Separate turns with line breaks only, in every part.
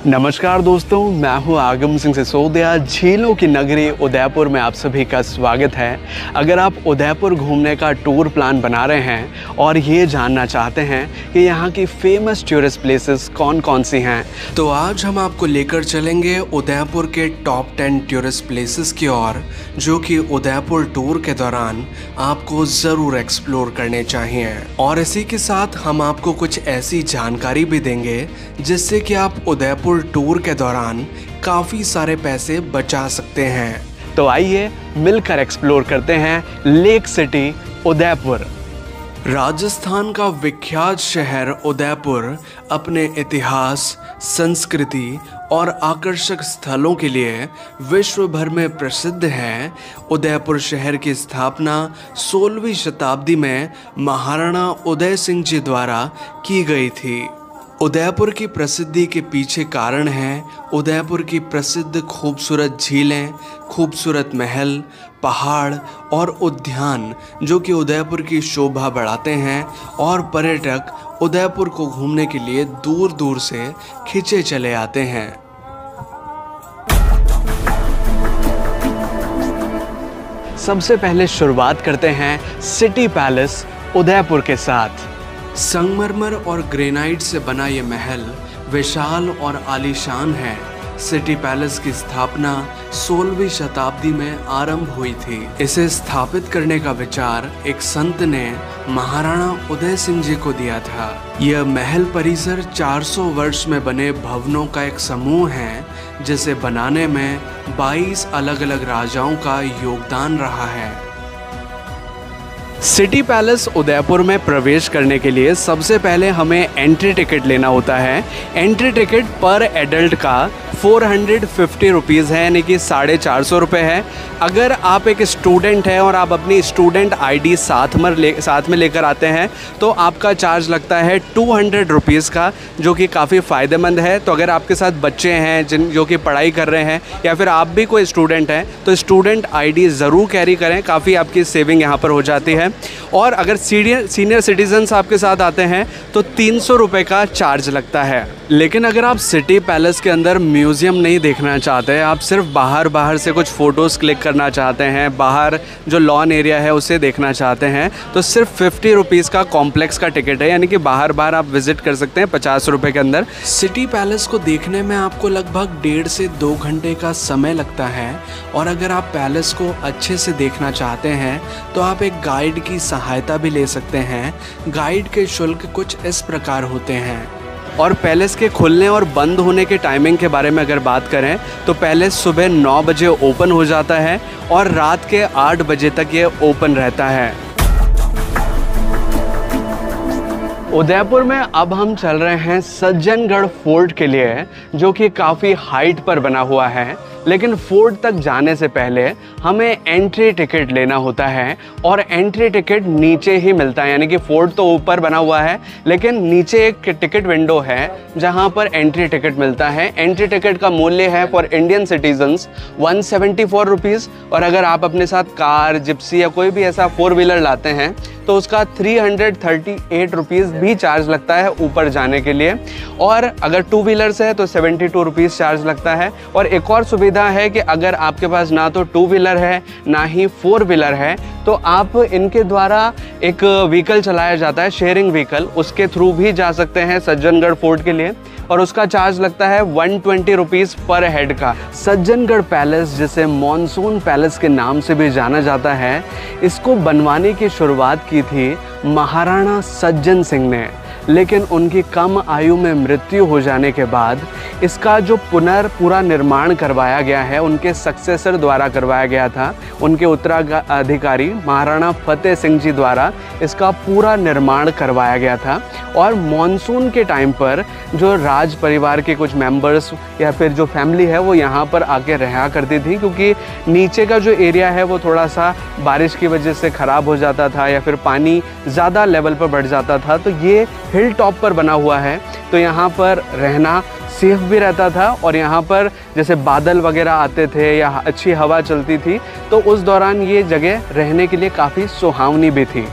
नमस्कार दोस्तों, मैं हूं आगम सिंह सिसोदिया। झीलों की नगरी उदयपुर में आप सभी का स्वागत है। अगर आप उदयपुर घूमने का टूर प्लान बना रहे हैं और ये जानना चाहते हैं कि यहाँ की फेमस टूरिस्ट प्लेसेस कौन कौन सी हैं, तो आज हम आपको लेकर चलेंगे उदयपुर के टॉप 10 टूरिस्ट प्लेसेस की ओर, जो कि उदयपुर टूर के दौरान आपको ज़रूर एक्सप्लोर करने चाहिए। और इसी के साथ हम आपको कुछ ऐसी जानकारी भी देंगे जिससे कि आप उदयपुर टूर के दौरान काफ़ी सारे पैसे बचा सकते हैं। तो आइए मिलकर एक्सप्लोर करते हैं लेक सिटी उदयपुर। राजस्थान का विख्यात शहर उदयपुर अपने इतिहास, संस्कृति और आकर्षक स्थलों के लिए विश्व भर में प्रसिद्ध है। उदयपुर शहर की स्थापना 16वीं शताब्दी में महाराणा उदय सिंह जी द्वारा की गई थी। उदयपुर की प्रसिद्धि के पीछे कारण है उदयपुर की प्रसिद्ध खूबसूरत झीलें, खूबसूरत महल, पहाड़ और उद्यान, जो कि उदयपुर की शोभा बढ़ाते हैं और पर्यटक उदयपुर को घूमने के लिए दूर दूर से खिंचे चले आते हैं। सबसे पहले शुरुआत करते हैं सिटी पैलेस उदयपुर के साथ। संगमरमर और ग्रेनाइट से बना ये महल विशाल और आलीशान है। सिटी पैलेस की स्थापना 16वीं शताब्दी में आरंभ हुई थी। इसे स्थापित करने का विचार एक संत ने महाराणा उदय सिंह जी को दिया था। यह महल परिसर 400 वर्ष में बने भवनों का एक समूह है, जिसे बनाने में 22 अलग अलग राजाओं का योगदान रहा है। सिटी पैलेस उदयपुर में प्रवेश करने के लिए सबसे पहले हमें एंट्री टिकट लेना होता है। एंट्री टिकट पर एडल्ट का 450 रुपीज़ है, यानी कि 450 रुपये है। अगर आप एक स्टूडेंट हैं और आप अपनी स्टूडेंट आईडी साथ में लेकर आते हैं तो आपका चार्ज लगता है 200 रुपीज़ का, जो कि काफ़ी फ़ायदेमंद है। तो अगर आपके साथ बच्चे हैं जो कि पढ़ाई कर रहे हैं, या फिर आप भी कोई स्टूडेंट हैं, तो स्टूडेंट आईडी ज़रूर कैरी करें, काफ़ी आपकी सेविंग यहाँ पर हो जाती है। और अगर सीनियर सिटीजन्स आपके साथ आते हैं तो 300 रुपये का चार्ज लगता है। लेकिन अगर आप सिटी पैलेस के अंदर म्यूज़ियम नहीं देखना चाहते, आप सिर्फ बाहर से कुछ फ़ोटोज़ क्लिक करना चाहते हैं, बाहर जो लॉन एरिया है उसे देखना चाहते हैं, तो सिर्फ 50 रुपीज़ का कॉम्प्लेक्स का टिकट है, यानी कि बाहर आप विज़िट कर सकते हैं 50 रुपये के अंदर। सिटी पैलेस को देखने में आपको लगभग 1.5 से 2 घंटे का समय लगता है। और अगर आप पैलेस को अच्छे से देखना चाहते हैं तो आप एक गाइड की सहायता भी ले सकते हैं। गाइड के शुल्क कुछ इस प्रकार होते हैं। और पैलेस के खुलने और बंद होने के टाइमिंग के बारे में अगर बात करें तो पैलेस सुबह 9 बजे ओपन हो जाता है और रात के 8 बजे तक ये ओपन रहता है। उदयपुर में अब हम चल रहे हैं सज्जनगढ़ फोर्ट के लिए, जो कि काफ़ी हाइट पर बना हुआ है। लेकिन फोर्ट तक जाने से पहले हमें एंट्री टिकट लेना होता है, और एंट्री टिकट नीचे ही मिलता है। यानी कि फोर्ट तो ऊपर बना हुआ है, लेकिन नीचे एक टिकट विंडो है जहां पर एंट्री टिकट मिलता है। एंट्री टिकट का मूल्य है फॉर इंडियन सिटीजन्स 174 रुपीज़, और अगर आप अपने साथ कार, जिप्सी या कोई भी ऐसा 4 व्हीलर लाते हैं तो उसका 338 रुपीज़ भी चार्ज लगता है ऊपर जाने के लिए। और अगर 2 व्हीलर से है तो 72 रुपीज़ चार्ज लगता है। और एक और सुविधा है कि अगर आपके पास ना तो 2 व्हीलर है ना ही 4 व्हीलर है, तो आप इनके द्वारा एक व्हीकल चलाया जाता है, शेयरिंग व्हीकल, उसके थ्रू भी जा सकते हैं सज्जनगढ़ फोर्ट के लिए, और उसका चार्ज लगता है 120 रुपीज़ पर हेड का। सज्जनगढ़ पैलेस, जिसे मॉनसून पैलेस के नाम से भी जाना जाता है, इसको बनवाने की शुरुआत की थी महाराणा सज्जन सिंह ने। लेकिन उनकी कम आयु में मृत्यु हो जाने के बाद इसका जो पूरा निर्माण करवाया गया है, उनके सक्सेसर द्वारा करवाया गया था। उनके उत्तराधिकारी महाराणा फतेह सिंह जी द्वारा इसका पूरा निर्माण करवाया गया था। और मॉनसून के टाइम पर जो राज परिवार के कुछ मेंबर्स या फिर जो फैमिली है वो यहाँ पर आके रहा करती थी, क्योंकि नीचे का जो एरिया है वो थोड़ा सा बारिश की वजह से ख़राब हो जाता था या फिर पानी ज़्यादा लेवल पर बढ़ जाता था। तो ये हिल टॉप पर बना हुआ है, तो यहाँ पर रहना सेफ भी रहता था। और यहाँ पर जैसे बादल वगैरह आते थे या अच्छी हवा चलती थी, तो उस दौरान ये जगह रहने के लिए काफ़ी सुहावनी भी थी।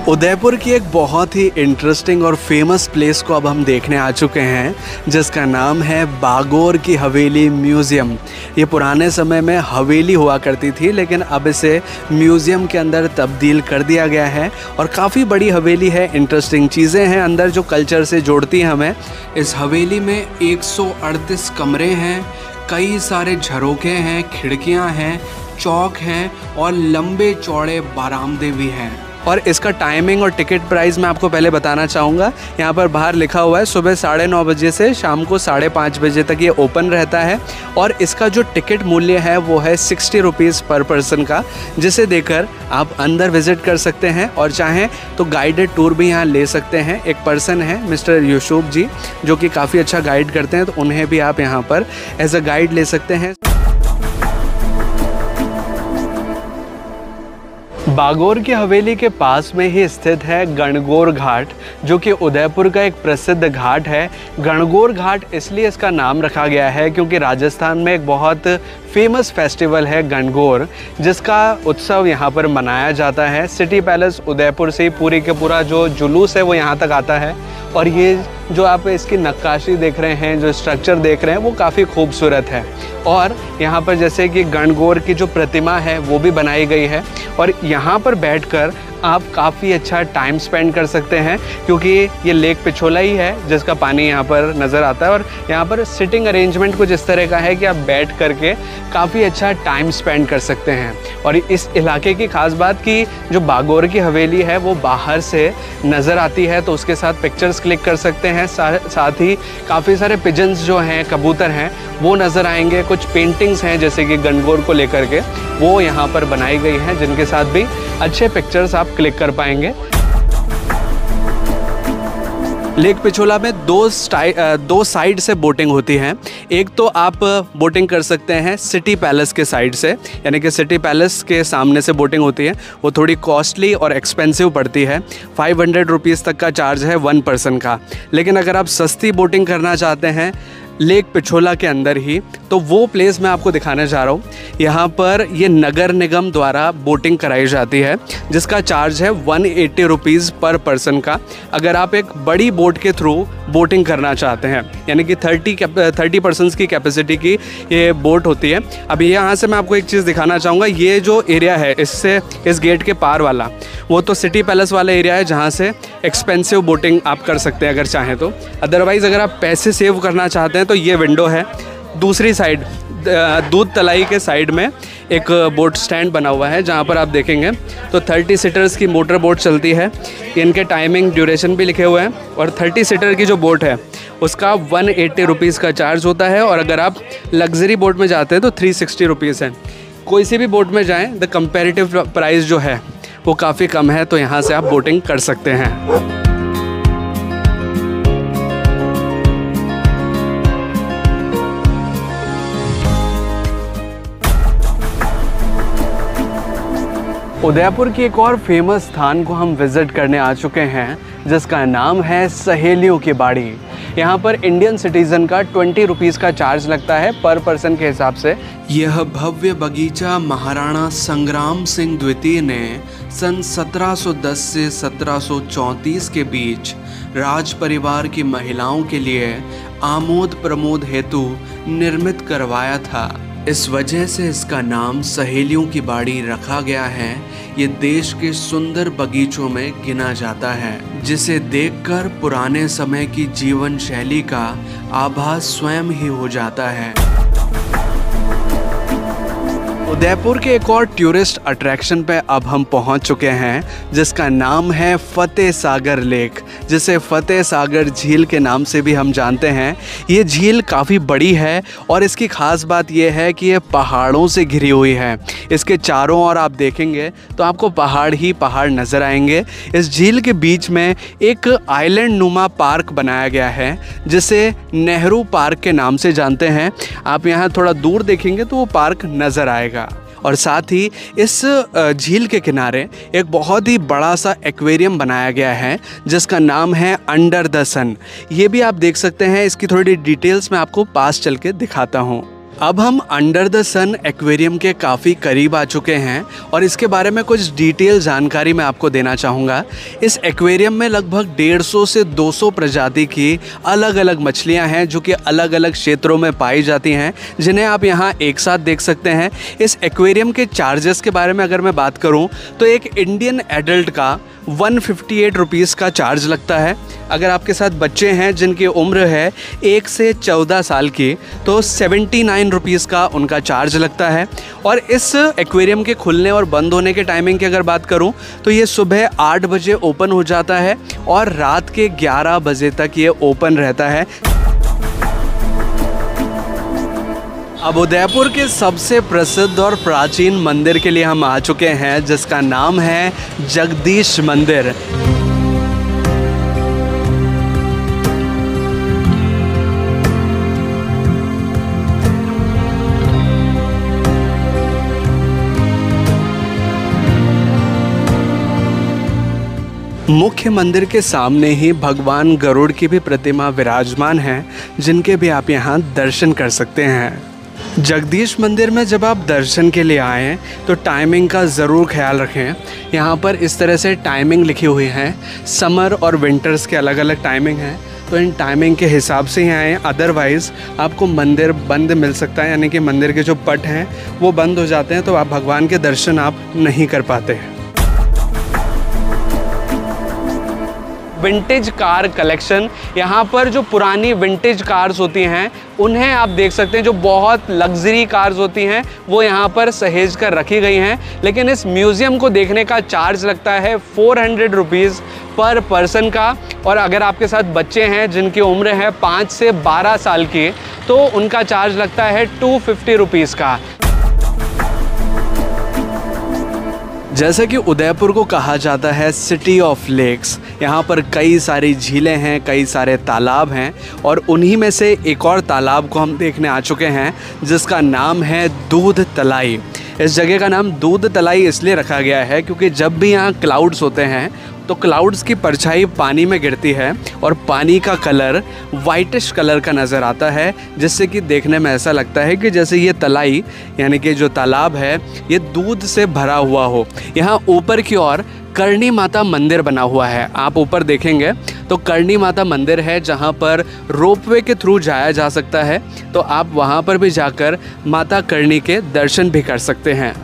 उदयपुर की एक बहुत ही इंटरेस्टिंग और फेमस प्लेस को अब हम देखने आ चुके हैं, जिसका नाम है बागोर की हवेली म्यूज़ियम। ये पुराने समय में हवेली हुआ करती थी, लेकिन अब इसे म्यूज़ियम के अंदर तब्दील कर दिया गया है और काफ़ी बड़ी हवेली है। इंटरेस्टिंग चीज़ें हैं अंदर जो कल्चर से जोड़ती हैं हमें। इस हवेली में 138 कमरे हैं, कई सारे झरोखे हैं, खिड़कियां हैं, चौक हैं और लंबे चौड़े बरामदे भी हैं। और इसका टाइमिंग और टिकट प्राइस मैं आपको पहले बताना चाहूँगा। यहाँ पर बाहर लिखा हुआ है सुबह 9:30 बजे से शाम को 5:30 बजे तक ये ओपन रहता है। और इसका जो टिकट मूल्य है वो है 60 रुपीज़ पर पर्सन का, जिसे देकर आप अंदर विज़िट कर सकते हैं और चाहें तो गाइडेड टूर भी यहाँ ले सकते हैं। एक पर्सन है मिस्टर यूसुफ जी, जो कि काफ़ी अच्छा गाइड करते हैं, तो उन्हें भी आप यहाँ पर एज अ गाइड ले सकते हैं। बागोर की हवेली के पास में ही स्थित है गणगौर घाट, जो कि उदयपुर का एक प्रसिद्ध घाट है। गणगौर घाट इसलिए इसका नाम रखा गया है क्योंकि राजस्थान में एक बहुत फेमस फेस्टिवल है गणगौर, जिसका उत्सव यहाँ पर मनाया जाता है। सिटी पैलेस उदयपुर से ही पूरी के पूरा जो जुलूस है वो यहाँ तक आता है। और ये जो आप इसकी नक्काशी देख रहे हैं, जो स्ट्रक्चर देख रहे हैं, वो काफ़ी खूबसूरत है। और यहाँ पर जैसे कि गणगौर की जो प्रतिमा है वो भी बनाई गई है और यहाँ पर बैठकर आप काफ़ी अच्छा टाइम स्पेंड कर सकते हैं, क्योंकि ये लेक पिछोला ही है जिसका पानी यहाँ पर नज़र आता है। और यहाँ पर सिटिंग अरेंजमेंट कुछ इस तरह का है कि आप बैठ करके काफ़ी अच्छा टाइम स्पेंड कर सकते हैं। और इस इलाके की ख़ास बात कि जो बागोर की हवेली है वो बाहर से नज़र आती है, तो उसके साथ पिक्चर्स क्लिक कर सकते हैं। साथ ही काफ़ी सारे पिजन्स जो हैं, कबूतर हैं, वो नज़र आएंगे। कुछ पेंटिंग्स हैं जैसे कि गणगौर को लेकर के, वो यहाँ पर बनाई गई हैं, जिनके साथ भी अच्छे पिक्चर्स आप क्लिक कर पाएंगे। लेक पिछोला में दो साइड से बोटिंग होती है। एक तो आप बोटिंग कर सकते हैं सिटी पैलेस के साइड से, यानी कि सिटी पैलेस के सामने से बोटिंग होती है। वो थोड़ी कॉस्टली और एक्सपेंसिव पड़ती है, 500 रुपीज़ तक का चार्ज है 1 पर्सन का। लेकिन अगर आप सस्ती बोटिंग करना चाहते हैं लेक पिछोला के अंदर ही, तो वो प्लेस मैं आपको दिखाने जा रहा हूँ। यहाँ पर ये नगर निगम द्वारा बोटिंग कराई जाती है, जिसका चार्ज है 180 रुपीज़ पर पर्सन का। अगर आप एक बड़ी बोट के थ्रू बोटिंग करना चाहते हैं, यानी कि 30 पर्सन्स की कैपेसिटी की ये बोट होती है। अभी यहाँ से मैं आपको एक चीज़ दिखाना चाहूँगा। ये जो एरिया है इससे इस गेट के पार वाला, वो तो सिटी पैलेस वाला एरिया है जहाँ से एक्सपेंसिव बोटिंग आप कर सकते हैं अगर चाहें तो। अदरवाइज़ अगर आप पैसे सेव करना चाहते हैं तो ये विंडो है। दूसरी साइड दूध तलाई के साइड में एक बोट स्टैंड बना हुआ है, जहाँ पर आप देखेंगे तो 30 सीटर्स की मोटर बोट चलती है। इनके टाइमिंग ड्यूरेशन भी लिखे हुए हैं। और 30 सीटर की जो बोट है उसका 180 रुपीज़ का चार्ज होता है। और अगर आप लग्जरी बोट में जाते हैं तो 360 रुपीज़ है। कोई सी भी बोट में जाएँ, द कंपेरेटिव प्राइस जो है वो काफ़ी कम है, तो यहाँ से आप बोटिंग कर सकते हैं। उदयपुर की एक और फेमस स्थान को हम विज़िट करने आ चुके हैं, जिसका नाम है सहेलियों की बाड़ी। यहाँ पर इंडियन सिटीज़न का 20 रुपीज़ का चार्ज लगता है पर पर्सन के हिसाब से। यह भव्य बगीचा महाराणा संग्राम सिंह द्वितीय ने सन 1710 से 1734 के बीच राज परिवार की महिलाओं के लिए आमोद प्रमोद हेतु निर्मित करवाया था। इस वजह से इसका नाम सहेलियों की बाड़ी रखा गया है। ये देश के सुंदर बगीचों में गिना जाता है, जिसे देखकर पुराने समय की जीवन शैली का आभास स्वयं ही हो जाता है। उदयपुर के एक और टूरिस्ट अट्रैक्शन पे अब हम पहुंच चुके हैं, जिसका नाम है फतेह सागर लेक, जिसे फतेह सागर झील के नाम से भी हम जानते हैं। ये झील काफ़ी बड़ी है और इसकी ख़ास बात यह है कि ये पहाड़ों से घिरी हुई है। इसके चारों ओर आप देखेंगे तो आपको पहाड़ ही पहाड़ नज़र आएंगे। इस झील के बीच में एक आइलैंड नुमा पार्क बनाया गया है, जिसे नेहरू पार्क के नाम से जानते हैं। आप यहाँ थोड़ा दूर देखेंगे तो वो पार्क नज़र आएगा। और साथ ही इस झील के किनारे एक बहुत ही बड़ा सा एक्वेरियम बनाया गया है, जिसका नाम है अंडर द सन। ये भी आप देख सकते हैं। इसकी थोड़ी डिटेल्स मैं आपको पास चल के दिखाता हूँ। अब हम अंडर द सन एक्वेरियम के काफ़ी करीब आ चुके हैं और इसके बारे में कुछ डिटेल जानकारी मैं आपको देना चाहूँगा। इस एक्वेरियम में लगभग 150 से 200 प्रजाति की अलग अलग मछलियाँ हैं जो कि अलग अलग क्षेत्रों में पाई जाती हैं, जिन्हें आप यहाँ एक साथ देख सकते हैं। इस एक्वेरियम के चार्जेस के बारे में अगर मैं बात करूँ तो एक इंडियन एडल्ट का 158 रुपीज़ का चार्ज लगता है। अगर आपके साथ बच्चे हैं जिनकी उम्र है 1 से 14 साल की तो 79 रुपीज़ का उनका चार्ज लगता है। और इस एक्वेरियम के खुलने और बंद होने के टाइमिंग की अगर बात करूं तो ये सुबह 8 बजे ओपन हो जाता है और रात के 11 बजे तक ये ओपन रहता है। अब उदयपुर के सबसे प्रसिद्ध और प्राचीन मंदिर के लिए हम आ चुके हैं जिसका नाम है जगदीश मंदिर। मुख्य मंदिर के सामने ही भगवान गरुड़ की भी प्रतिमा विराजमान है, जिनके भी आप यहाँ दर्शन कर सकते हैं। जगदीश मंदिर में जब आप दर्शन के लिए आएँ तो टाइमिंग का ज़रूर ख्याल रखें। यहाँ पर इस तरह से टाइमिंग लिखी हुई है, समर और विंटर्स के अलग अलग टाइमिंग हैं, तो इन टाइमिंग के हिसाब से ही आएँ। अदरवाइज़ आपको मंदिर बंद मिल सकता है, यानी कि मंदिर के जो पट हैं वो बंद हो जाते हैं, तो आप भगवान के दर्शन आप नहीं कर पाते हैं। विंटेज कार कलेक्शन, यहाँ पर जो पुरानी विंटेज कार्स होती हैं उन्हें आप देख सकते हैं। जो बहुत लग्जरी कार्स होती हैं वो यहाँ पर सहेज कर रखी गई हैं, लेकिन इस म्यूज़ियम को देखने का चार्ज लगता है 400 रुपीज़ पर पर्सन का। और अगर आपके साथ बच्चे हैं जिनकी उम्र है 5 से 12 साल की तो उनका चार्ज लगता है 250 रुपीज़ का। जैसे कि उदयपुर को कहा जाता है सिटी ऑफ लेक्स, यहाँ पर कई सारी झीलें हैं, कई सारे तालाब हैं और उन्हीं में से एक और तालाब को हम देखने आ चुके हैं जिसका नाम है दूध तलाई। इस जगह का नाम दूध तलाई इसलिए रखा गया है क्योंकि जब भी यहाँ क्लाउड्स होते हैं तो क्लाउड्स की परछाई पानी में गिरती है और पानी का कलर वाइटिश कलर का नज़र आता है, जिससे कि देखने में ऐसा लगता है कि जैसे ये तलाई यानी कि जो तालाब है ये दूध से भरा हुआ हो। यहाँ ऊपर की ओर करणी माता मंदिर बना हुआ है। आप ऊपर देखेंगे तो करणी माता मंदिर है जहाँ पर रोपवे के थ्रू जाया जा सकता है, तो आप वहाँ पर भी जाकर माता करणी के दर्शन भी कर सकते हैं।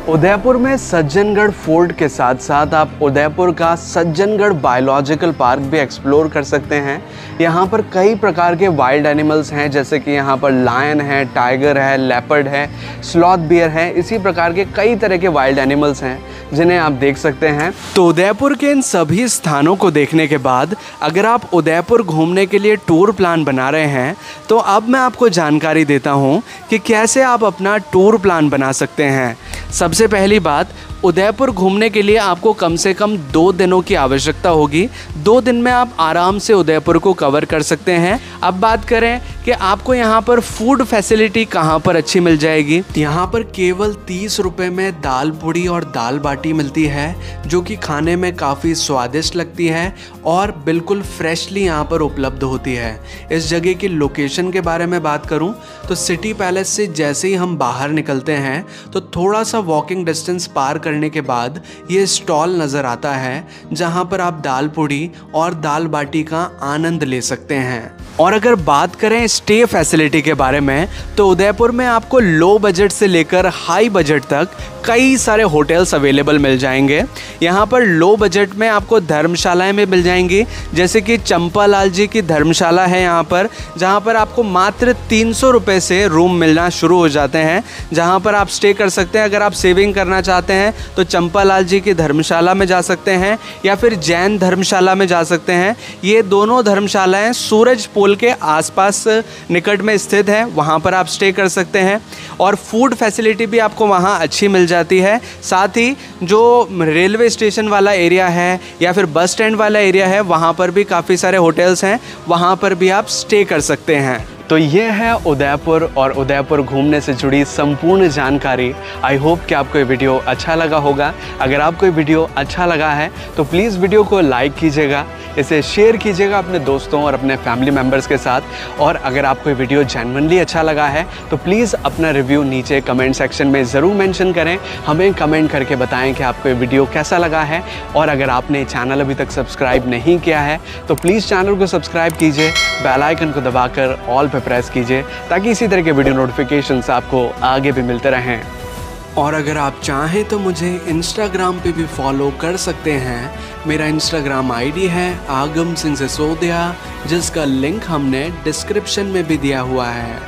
उदयपुर में सज्जनगढ़ फोर्ट के साथ साथ आप उदयपुर का सज्जनगढ़ बायोलॉजिकल पार्क भी एक्सप्लोर कर सकते हैं। यहाँ पर कई प्रकार के वाइल्ड एनिमल्स हैं, जैसे कि यहाँ पर लायन है, टाइगर है, लेपर्ड है, स्लॉथ बियर है, इसी प्रकार के कई तरह के वाइल्ड एनिमल्स हैं जिन्हें आप देख सकते हैं। तो उदयपुर के इन सभी स्थानों को देखने के बाद अगर आप उदयपुर घूमने के लिए टूर प्लान बना रहे हैं तो अब मैं आपको जानकारी देता हूँ कि कैसे आप अपना टूर प्लान बना सकते हैं। सबसे पहली बात, उदयपुर घूमने के लिए आपको कम से कम 2 दिनों की आवश्यकता होगी। 2 दिन में आप आराम से उदयपुर को कवर कर सकते हैं। अब बात करें कि आपको यहाँ पर फूड फैसिलिटी कहाँ पर अच्छी मिल जाएगी। यहाँ पर केवल 30 रुपये में दाल पूड़ी और दाल बाटी मिलती है, जो कि खाने में काफ़ी स्वादिष्ट लगती है और बिल्कुल फ्रेशली यहाँ पर उपलब्ध होती है। इस जगह की लोकेशन के बारे में बात करूँ तो सिटी पैलेस से जैसे ही हम बाहर निकलते हैं तो थोड़ा सा वॉकिंग डिस्टेंस पार करने के बाद ये स्टॉल नज़र आता है जहाँ पर आप दाल पूड़ी और दाल बाटी का आनंद ले सकते हैं। और अगर बात करें स्टे फैसिलिटी के बारे में तो उदयपुर में आपको लो बजट से लेकर हाई बजट तक कई सारे होटल्स अवेलेबल मिल जाएंगे। यहाँ पर लो बजट में आपको धर्मशालाएं भी मिल जाएंगी, जैसे कि चंपालाल जी की धर्मशाला है यहाँ पर, जहाँ पर आपको मात्र 300 रुपये से रूम मिलना शुरू हो जाते हैं, जहाँ पर आप स्टे कर सकते हैं। अगर आप सेविंग करना चाहते हैं तो चंपालाल जी की धर्मशाला में जा सकते हैं या फिर जैन धर्मशाला में जा सकते हैं। ये दोनों धर्मशालाएँ सूरज पोल के आसपास निकट में स्थित है, वहाँ पर आप स्टे कर सकते हैं और फूड फैसिलिटी भी आपको वहाँ अच्छी मिल जाती है। साथ ही जो रेलवे स्टेशन वाला एरिया है या फिर बस स्टैंड वाला एरिया है, वहाँ पर भी काफ़ी सारे होटल्स हैं, वहाँ पर भी आप स्टे कर सकते हैं। तो ये है उदयपुर और उदयपुर घूमने से जुड़ी संपूर्ण जानकारी। आई होप कि आपको ये वीडियो अच्छा लगा होगा। अगर आपको ये वीडियो अच्छा लगा है तो प्लीज़ वीडियो को लाइक कीजिएगा, इसे शेयर कीजिएगा अपने दोस्तों और अपने फैमिली मेम्बर्स के साथ। और अगर आपको ये वीडियो जेन्युइनली अच्छा लगा है तो प्लीज़ अपना रिव्यू नीचे कमेंट सेक्शन में ज़रूर मेंशन करें। हमें कमेंट करके बताएं कि आपको ये वीडियो कैसा लगा है। और अगर आपने चैनल अभी तक सब्सक्राइब नहीं किया है तो प्लीज़ चैनल को सब्सक्राइब कीजिए, बेल आइकन को दबाकर ऑल पे प्रेस कीजिए ताकि इसी तरह के वीडियो नोटिफिकेशंस आपको आगे भी मिलते रहें। और अगर आप चाहें तो मुझे इंस्टाग्राम पे भी फॉलो कर सकते हैं। मेरा इंस्टाग्राम आईडी है आगम सिंह सिसोदिया, जिसका लिंक हमने डिस्क्रिप्शन में भी दिया हुआ है।